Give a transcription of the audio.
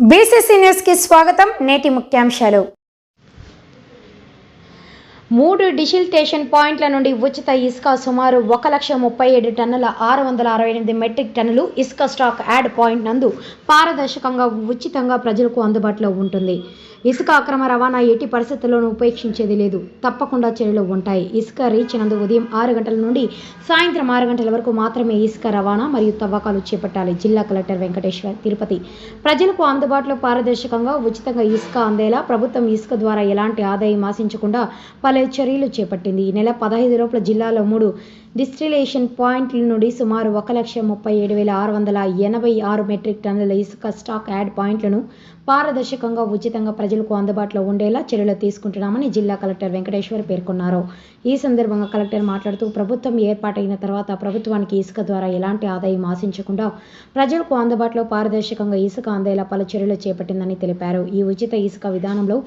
BCC news కి స్వాగతం. నేటి ముఖ్యాంశాలు. 3 డిసిల్టేషన్ పాయింట్ల నుండి ఉచిత ఇసుక సుమారు 1,37 టన్నుల 668 మెట్రిక్ టన్నులు ఇసుక స్టాక్ యాడ్ పాయింట్ నందు పారదర్శకంగా ఉచితంగా ప్రజలకు అందుబాటులో ఉంటుంది. ఇసుక అక్రమ రవాణా ఎట్టి పరిస్థితుల్లోనూ ఉపేక్షించేది లేదు. తప్పకుండా చర్యలు ఉంటాయి. ఇసుక రీచ్ నందు ఉదయం 6 గంటల నుండి సాయంత్రం 6 గంటల వరకు మాత్రమే ఇసుక రవాణా మరియు తవ్వకాలు చేపట్టాలి. జిల్లా కలెక్టర్ వెంకటేశ్వర్, తిరుపతి. ప్రజలకు అందుబాటులో పారదర్శకంగా ఉచితంగా ఇసుక అందేలా ప్రభుత్వం ఇసుక ద్వారా ఎలాంటి ఆదాయం ఆశించకుండా పలు చర్యలు చేపట్టింది. ఈ నెల 15 లోపల జిల్లాలో 3 డిస్టిలేషన్ పాయింట్ల నుండి సుమారు 1,37,686 మెట్రిక్ టన్నుల ఇసుక స్టాక్ యాడ్ పాయింట్లను పారదర్శకంగా ఉచితంగా ప్రజలకు అందుబాటులో ఉండేలా చర్యలు తీసుకుంటున్నామని జిల్లా కలెక్టర్ వెంకటేశ్వర్ పేర్కొన్నారు. ఈ సందర్భంగా కలెక్టర్ మాట్లాడుతూ ప్రభుత్వం ఏర్పాటైన తర్వాత ప్రభుత్వానికి ఇసుక ద్వారా ఎలాంటి ఆదాయం ఆశించకుండా ప్రజలకు అందుబాటులో పారదర్శకంగా ఇసుక అందేలా పలు చర్యలు చేపట్టిందని తెలిపారు. ఈ ఉచిత ఇసుక విధానంలో